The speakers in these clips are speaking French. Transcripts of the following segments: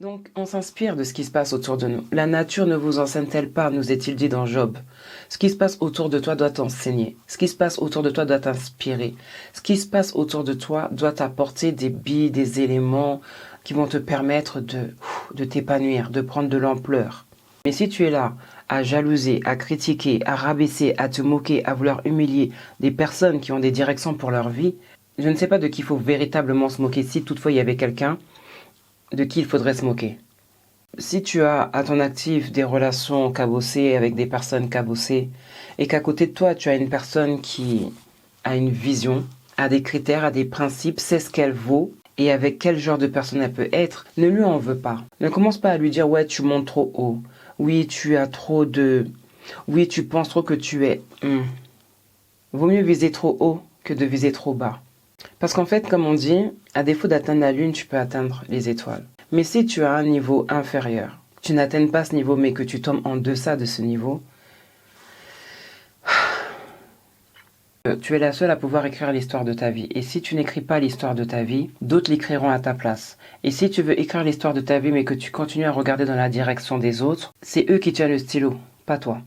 Donc, on s'inspire de ce qui se passe autour de nous. La nature ne vous enseigne-t-elle pas, nous est-il dit dans Job. Ce qui se passe autour de toi doit t'enseigner. Ce qui se passe autour de toi doit t'inspirer. Ce qui se passe autour de toi doit t'apporter des billes, des éléments qui vont te permettre de t'épanouir, de prendre de l'ampleur. Mais si tu es là à jalouser, à critiquer, à rabaisser, à te moquer, à vouloir humilier des personnes qui ont des directions pour leur vie, je ne sais pas de qui il faut véritablement se moquer si toutefois il y avait quelqu'un de qui il faudrait se moquer. Si tu as à ton actif des relations cabossées avec des personnes cabossées et qu'à côté de toi tu as une personne qui a une vision, a des critères, a des principes, sait ce qu'elle vaut et avec quel genre de personne elle peut être, ne lui en veux pas. Ne commence pas à lui dire ouais tu montes trop haut, oui tu as trop de... oui tu penses trop que tu es... Vaut mieux viser trop haut que de viser trop bas. Parce qu'en fait, comme on dit, à défaut d'atteindre la lune, tu peux atteindre les étoiles. Mais si tu as un niveau inférieur, tu n'atteignes pas ce niveau, mais que tu tombes en deçà de ce niveau, tu es la seule à pouvoir écrire l'histoire de ta vie. Et si tu n'écris pas l'histoire de ta vie, d'autres l'écriront à ta place. Et si tu veux écrire l'histoire de ta vie, mais que tu continues à regarder dans la direction des autres, c'est eux qui tiennent le stylo, pas toi.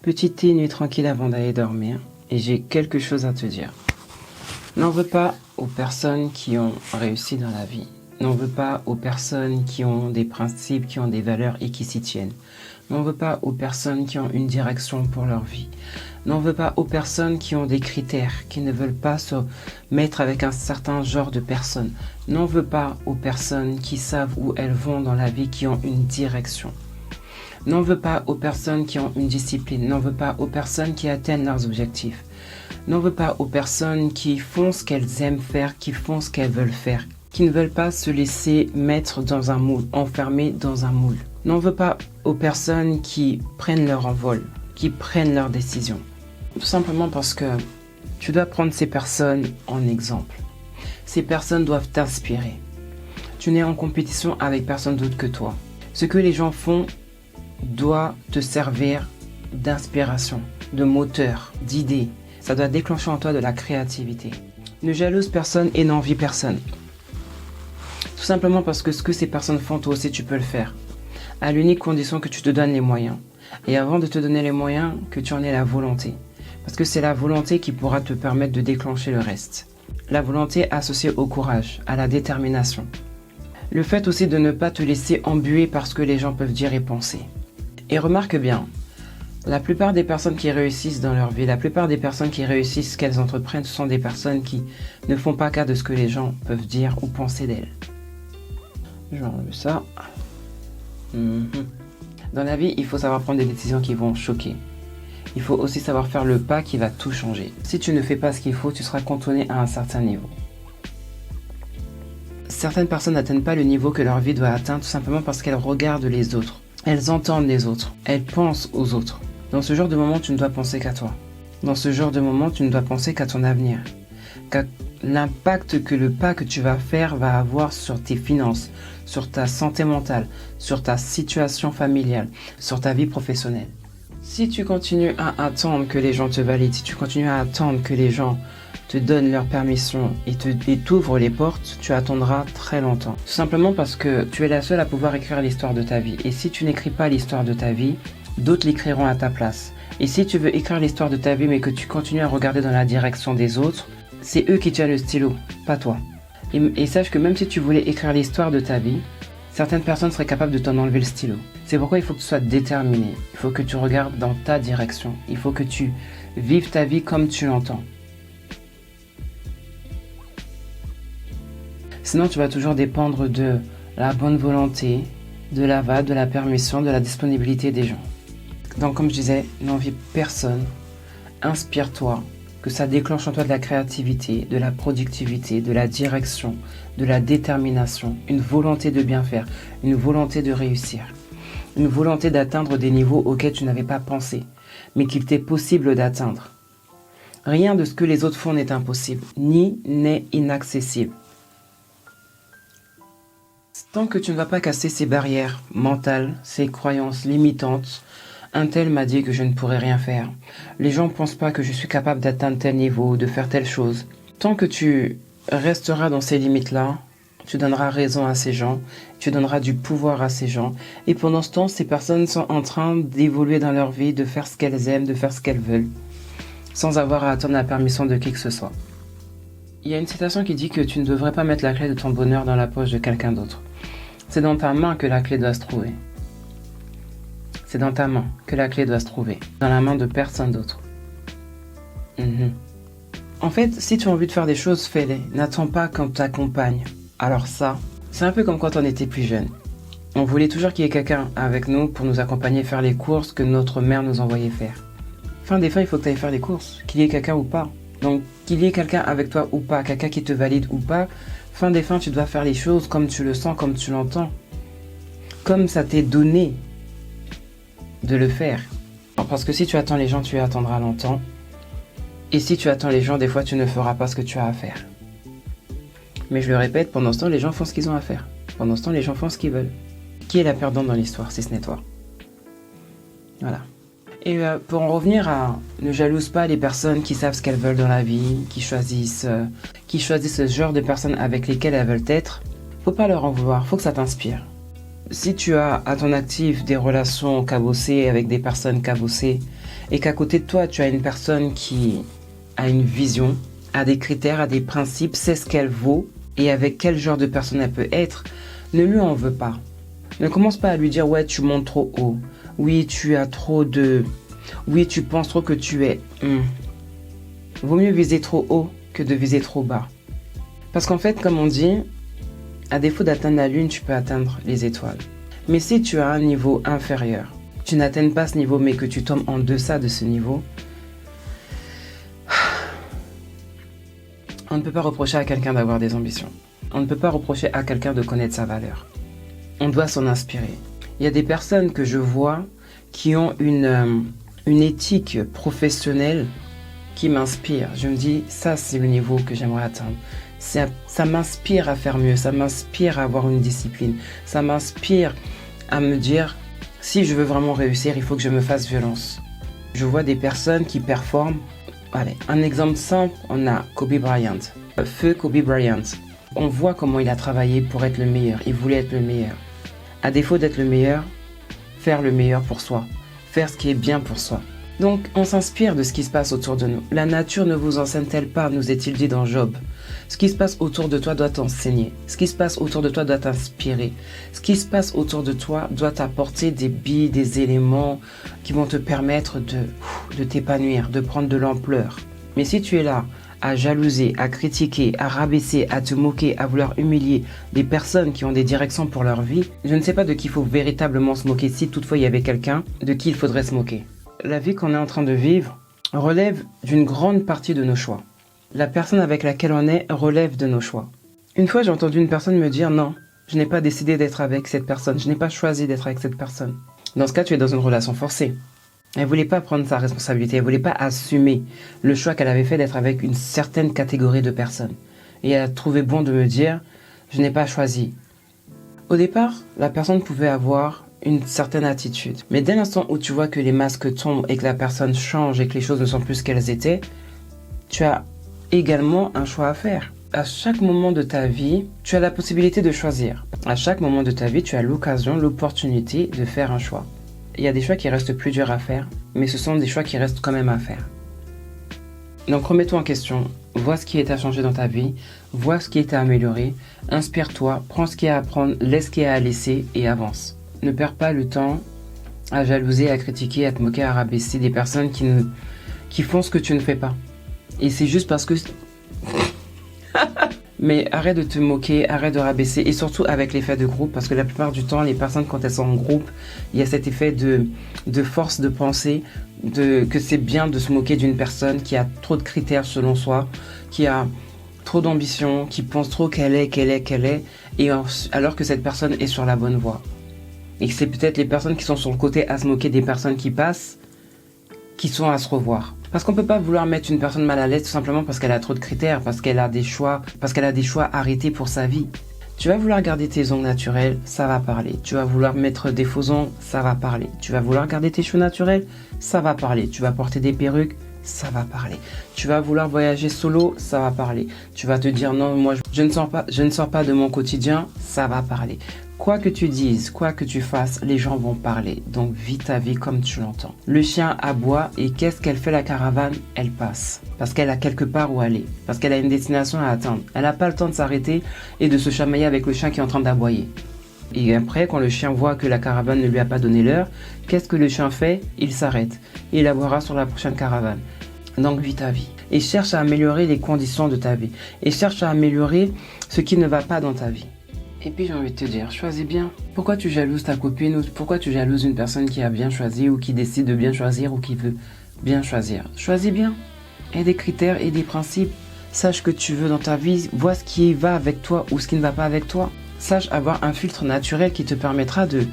Petite nuit tranquille avant d'aller dormir, et j'ai quelque chose à te dire. N'en veux pas aux personnes qui ont réussi dans la vie. N'en veux pas aux personnes qui ont des principes, qui ont des valeurs et qui s'y tiennent. N'en veux pas aux personnes qui ont une direction pour leur vie. N'en veux pas aux personnes qui ont des critères, qui ne veulent pas se mettre avec un certain genre de personnes. N'en veux pas aux personnes qui savent où elles vont dans la vie, qui ont une direction. N'en veux pas aux personnes qui ont une discipline. N'en veux pas aux personnes qui atteignent leurs objectifs. N'en veux pas aux personnes qui font ce qu'elles aiment faire, qui font ce qu'elles veulent faire, qui ne veulent pas se laisser mettre dans un moule, enfermer dans un moule. N'en veux pas aux personnes qui prennent leur envol, qui prennent leurs décisions. Tout simplement parce que tu dois prendre ces personnes en exemple. Ces personnes doivent t'inspirer. Tu n'es en compétition avec personne d'autre que toi. Ce que les gens font doit te servir d'inspiration, de moteur, d'idée. Ça doit déclencher en toi de la créativité. Ne jalouse personne et n'envie personne. Tout simplement parce que ce que ces personnes font, toi aussi tu peux le faire. À l'unique condition que tu te donnes les moyens. Et avant de te donner les moyens, que tu en aies la volonté. Parce que c'est la volonté qui pourra te permettre de déclencher le reste. La volonté associée au courage, à la détermination. Le fait aussi de ne pas te laisser embuer par ce que les gens peuvent dire et penser. Et remarque bien, la plupart des personnes qui réussissent dans leur vie, la plupart des personnes qui réussissent ce qu'elles entreprennent, ce sont des personnes qui ne font pas cas de ce que les gens peuvent dire ou penser d'elles. Je vais enlever ça. Dans la vie, il faut savoir prendre des décisions qui vont choquer. Il faut aussi savoir faire le pas qui va tout changer. Si tu ne fais pas ce qu'il faut, tu seras cantonné à un certain niveau. Certaines personnes n'atteignent pas le niveau que leur vie doit atteindre tout simplement parce qu'elles regardent les autres. Elles entendent les autres. Elles pensent aux autres. Dans ce genre de moment, tu ne dois penser qu'à toi. Dans ce genre de moment, tu ne dois penser qu'à ton avenir. Qu'à l'impact que le pas que tu vas faire va avoir sur tes finances, sur ta santé mentale, sur ta situation familiale, sur ta vie professionnelle. Si tu continues à attendre que les gens te valident, si tu continues à attendre que les gens te donnent leur permission et t'ouvrent les portes, tu attendras très longtemps. Tout simplement parce que tu es la seule à pouvoir écrire l'histoire de ta vie. Et si tu n'écris pas l'histoire de ta vie, d'autres l'écriront à ta place. Et si tu veux écrire l'histoire de ta vie mais que tu continues à regarder dans la direction des autres, c'est eux qui tiennent le stylo, pas toi. Et sache que même si tu voulais écrire l'histoire de ta vie, certaines personnes seraient capables de t'en enlever le stylo. C'est pourquoi il faut que tu sois déterminé. Il faut que tu regardes dans ta direction. Il faut que tu vives ta vie comme tu l'entends. Sinon, tu vas toujours dépendre de la bonne volonté, de l'aval, de la permission, de la disponibilité des gens. Donc, comme je disais, n'envie personne. Inspire-toi. Que ça déclenche en toi de la créativité, de la productivité, de la direction, de la détermination, une volonté de bien faire, une volonté de réussir, une volonté d'atteindre des niveaux auxquels tu n'avais pas pensé, mais qu'il t'est possible d'atteindre. Rien de ce que les autres font n'est impossible, ni n'est inaccessible. Tant que tu ne vas pas casser ces barrières mentales, ces croyances limitantes, un tel m'a dit que je ne pourrais rien faire. Les gens ne pensent pas que je suis capable d'atteindre tel niveau, de faire telle chose. Tant que tu resteras dans ces limites-là, tu donneras raison à ces gens, tu donneras du pouvoir à ces gens. Et pendant ce temps, ces personnes sont en train d'évoluer dans leur vie, de faire ce qu'elles aiment, de faire ce qu'elles veulent, sans avoir à attendre la permission de qui que ce soit. Il y a une citation qui dit que tu ne devrais pas mettre la clé de ton bonheur dans la poche de quelqu'un d'autre. C'est dans ta main que la clé doit se trouver. C'est dans ta main que la clé doit se trouver, dans la main de personne d'autre. En fait, si tu as envie de faire des choses, fais-les. N'attends pas qu'on t'accompagne. Alors ça, c'est un peu comme quand on était plus jeune. On voulait toujours qu'il y ait quelqu'un avec nous pour nous accompagner faire les courses que notre mère nous envoyait faire. Fin des fins, il faut que tu ailles faire les courses, qu'il y ait quelqu'un ou pas. Donc, qu'il y ait quelqu'un avec toi ou pas, quelqu'un qui te valide ou pas, fin des fins, tu dois faire les choses comme tu le sens, comme tu l'entends. Comme ça t'est donné de le faire. Parce que si tu attends les gens, tu attendras longtemps. Et si tu attends les gens, des fois, tu ne feras pas ce que tu as à faire. Mais je le répète, pendant ce temps, les gens font ce qu'ils ont à faire. Pendant ce temps, les gens font ce qu'ils veulent. Qui est la perdante dans l'histoire, si ce n'est toi? Voilà. Et pour en revenir à ne jalouse pas les personnes qui savent ce qu'elles veulent dans la vie, qui choisissent ce genre de personnes avec lesquelles elles veulent être, faut pas leur en vouloir, faut que ça t'inspire. Si tu as à ton actif des relations cabossées avec des personnes cabossées et qu'à côté de toi tu as une personne qui a une vision, a des critères, a des principes, sait ce qu'elle vaut et avec quel genre de personne elle peut être, ne lui en veux pas. Ne commence pas à lui dire ouais tu montes trop haut, oui tu as trop de... Oui tu penses trop que tu es... Vaut mieux viser trop haut que de viser trop bas. Parce qu'en fait comme on dit, à défaut d'atteindre la lune tu peux atteindre les étoiles. Mais si tu as un niveau inférieur, tu n'atteignes pas ce niveau mais que tu tombes en deçà de ce niveau, on ne peut pas reprocher à quelqu'un d'avoir des ambitions. On ne peut pas reprocher à quelqu'un de connaître sa valeur. On doit s'en inspirer. Il y a des personnes que je vois qui ont une éthique professionnelle qui m'inspire. Je me dis, ça c'est le niveau que j'aimerais atteindre. Ça m'inspire à faire mieux, ça m'inspire à avoir une discipline. Ça m'inspire à me dire, si je veux vraiment réussir, il faut que je me fasse violence. Je vois des personnes qui performent. Allez, un exemple simple, on a Kobe Bryant. Feu Kobe Bryant. On voit comment il a travaillé pour être le meilleur. Il voulait être le meilleur. À défaut d'être le meilleur, faire le meilleur pour soi. Faire ce qui est bien pour soi. Donc, on s'inspire de ce qui se passe autour de nous. La nature ne vous enseigne-t-elle pas, nous est-il dit dans Job. Ce qui se passe autour de toi doit t'enseigner. Ce qui se passe autour de toi doit t'inspirer. Ce qui se passe autour de toi doit t'apporter des billes, des éléments qui vont te permettre de t'épanouir, de prendre de l'ampleur. Mais si tu es là à jalouser, à critiquer, à rabaisser, à te moquer, à vouloir humilier des personnes qui ont des directions pour leur vie, je ne sais pas de qui il faut véritablement se moquer, si toutefois il y avait quelqu'un de qui il faudrait se moquer. La vie qu'on est en train de vivre relève d'une grande partie de nos choix. La personne avec laquelle on est relève de nos choix. Une fois, j'ai entendu une personne me dire « Non, je n'ai pas décidé d'être avec cette personne, je n'ai pas choisi d'être avec cette personne. » Dans ce cas, tu es dans une relation forcée. Elle ne voulait pas prendre sa responsabilité, elle ne voulait pas assumer le choix qu'elle avait fait d'être avec une certaine catégorie de personnes. Et elle a trouvé bon de me dire « Je n'ai pas choisi. » Au départ, la personne pouvait avoir une certaine attitude. Mais dès l'instant où tu vois que les masques tombent et que la personne change et que les choses ne sont plus ce qu'elles étaient, tu as également un choix à faire. À chaque moment de ta vie, tu as la possibilité de choisir. À chaque moment de ta vie, tu as l'occasion, l'opportunité de faire un choix. Il y a des choix qui restent plus durs à faire, mais ce sont des choix qui restent quand même à faire. Donc remets-toi en question, vois ce qui est à changer dans ta vie, vois ce qui est à améliorer, inspire-toi, prends ce qui est à apprendre, laisse ce qui est à laisser et avance. Ne perds pas le temps à jalouser, à critiquer, à te moquer, à rabaisser des personnes qui font ce que tu ne fais pas. Et c'est juste parce que... Mais arrête de te moquer, arrête de rabaisser, et surtout avec l'effet de groupe, parce que la plupart du temps, les personnes, quand elles sont en groupe, il y a cet effet de force de pensée, que c'est bien de se moquer d'une personne qui a trop de critères selon soi, qui a trop d'ambition, qui pense trop qu'elle est, et alors que cette personne est sur la bonne voie. Et que c'est peut-être les personnes qui sont sur le côté à se moquer des personnes qui passent, qui sont à se revoir. Parce qu'on ne peut pas vouloir mettre une personne mal à l'aise tout simplement parce qu'elle a trop de critères, parce qu'elle a des choix arrêtés pour sa vie. Tu vas vouloir garder tes ongles naturels, ça va parler. Tu vas vouloir mettre des faux ongles, ça va parler. Tu vas vouloir garder tes cheveux naturels, ça va parler. Tu vas porter des perruques, ça va parler. Tu vas vouloir voyager solo, ça va parler. Tu vas te dire non, moi je ne sors pas de mon quotidien, ça va parler. Quoi que tu dises, quoi que tu fasses, les gens vont parler. Donc vis ta vie comme tu l'entends. Le chien aboie et qu'est-ce qu'elle fait la caravane? Elle passe. Parce qu'elle a quelque part où aller. Parce qu'elle a une destination à atteindre. Elle n'a pas le temps de s'arrêter et de se chamailler avec le chien qui est en train d'aboyer. Et après, quand le chien voit que la caravane ne lui a pas donné l'heure, qu'est-ce que le chien fait? Il s'arrête. Et il aboiera sur la prochaine caravane. Donc vis ta vie. Et cherche à améliorer les conditions de ta vie. Et cherche à améliorer ce qui ne va pas dans ta vie. Et puis j'ai envie de te dire, choisis bien. Pourquoi tu jalouses ta copine ou pourquoi tu jalouses une personne qui a bien choisi ou qui décide de bien choisir ou qui veut bien choisir? Choisis bien. Et des critères et des principes. Sache ce que tu veux dans ta vie. Vois ce qui va avec toi ou ce qui ne va pas avec toi. Sache avoir un filtre naturel qui te permettra de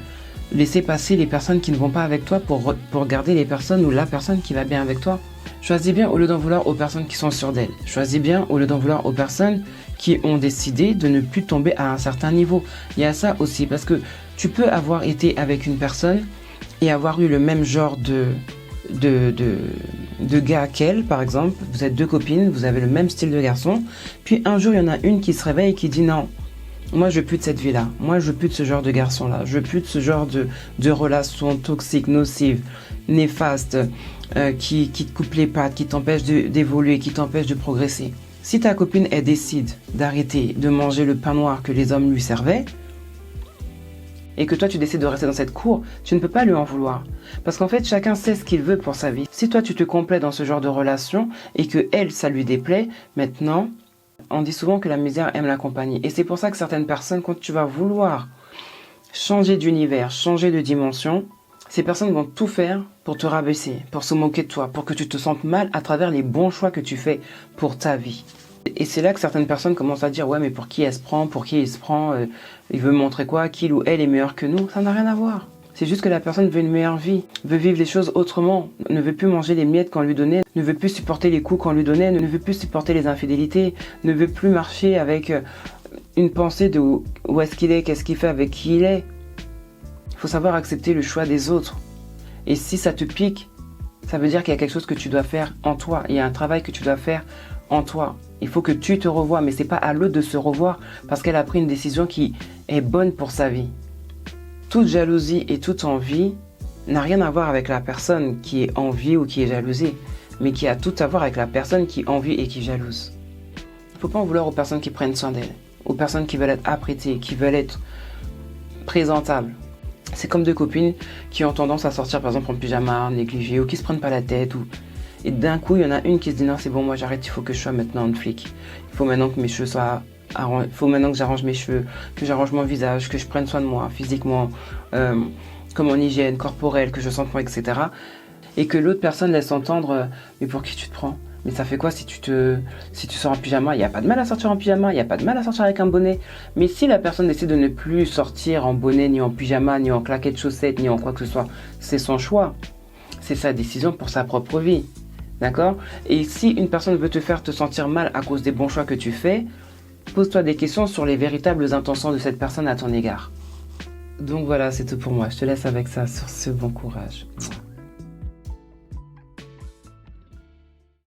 laisser passer les personnes qui ne vont pas avec toi pour garder les personnes ou la personne qui va bien avec toi. Choisis bien au lieu d'en vouloir aux personnes qui sont sûres d'elles. Choisis bien au lieu d'en vouloir aux personnes qui ont décidé de ne plus tomber à un certain niveau. Il y a ça aussi, parce que tu peux avoir été avec une personne et avoir eu le même genre de gars qu'elle, par exemple. Vous êtes deux copines, vous avez le même style de garçon. Puis un jour, il y en a une qui se réveille et qui dit non, moi je veux plus de cette vie-là. Moi je veux plus de ce genre de garçon-là. Je veux plus de ce genre de relation toxique, nocive, néfaste, qui te coupe les pattes, qui t'empêche d'évoluer, qui t'empêche de progresser. Si ta copine, elle décide d'arrêter de manger le pain noir que les hommes lui servaient, et que toi tu décides de rester dans cette cour, tu ne peux pas lui en vouloir. Parce qu'en fait, chacun sait ce qu'il veut pour sa vie. Si toi tu te complais dans ce genre de relation, et que elle, ça lui déplaît, maintenant, on dit souvent que la misère aime la compagnie. Et c'est pour ça que certaines personnes, quand tu vas vouloir changer d'univers, changer de dimension, ces personnes vont tout faire pour te rabaisser, pour se moquer de toi, pour que tu te sentes mal à travers les bons choix que tu fais pour ta vie. Et c'est là que certaines personnes commencent à dire « Ouais, mais pour qui elle se prend? Pour qui il se prend? Il veut montrer quoi? Qu'il ou elle est meilleur que nous ?» Ça n'a rien à voir. C'est juste que la personne veut une meilleure vie, veut vivre les choses autrement, ne veut plus manger les miettes qu'on lui donnait, ne veut plus supporter les coups qu'on lui donnait, ne veut plus supporter les infidélités, ne veut plus marcher avec une pensée de où est-ce qu'il est, qu'est-ce qu'il fait, avec qui il est. Il faut savoir accepter le choix des autres. Et si ça te pique, ça veut dire qu'il y a quelque chose que tu dois faire en toi. Il y a un travail que tu dois faire en toi. Il faut que tu te revoies, mais c'est pas à l'autre de se revoir parce qu'elle a pris une décision qui est bonne pour sa vie. Toute jalousie et toute envie n'a rien à voir avec la personne qui est envie ou qui est jalousée, mais qui a tout à voir avec la personne qui envie et qui jalouse. Il ne faut pas en vouloir aux personnes qui prennent soin d'elles, aux personnes qui veulent être apprêtées, qui veulent être présentables. C'est comme deux copines qui ont tendance à sortir par exemple en pyjama, négligé, ou qui se prennent pas la tête. Et d'un coup, il y en a une qui se dit non, c'est bon, moi j'arrête, il faut que je sois maintenant une flic. Il faut maintenant que mes cheveux soient il faut maintenant que j'arrange mes cheveux, que j'arrange mon visage, que je prenne soin de moi physiquement, comme en hygiène corporelle, que je sente moi, etc. Et que l'autre personne laisse entendre mais pour qui tu te prends? Mais ça fait quoi si tu sors en pyjama? Il n'y a pas de mal à sortir en pyjama, il n'y a pas de mal à sortir avec un bonnet. Mais si la personne décide de ne plus sortir en bonnet, ni en pyjama, ni en claquettes chaussettes, ni en quoi que ce soit, c'est son choix. C'est sa décision pour sa propre vie. D'accord? Et si une personne veut te faire te sentir mal à cause des bons choix que tu fais, pose-toi des questions sur les véritables intentions de cette personne à ton égard. Donc voilà, c'est tout pour moi. Je te laisse avec ça sur ce bon courage.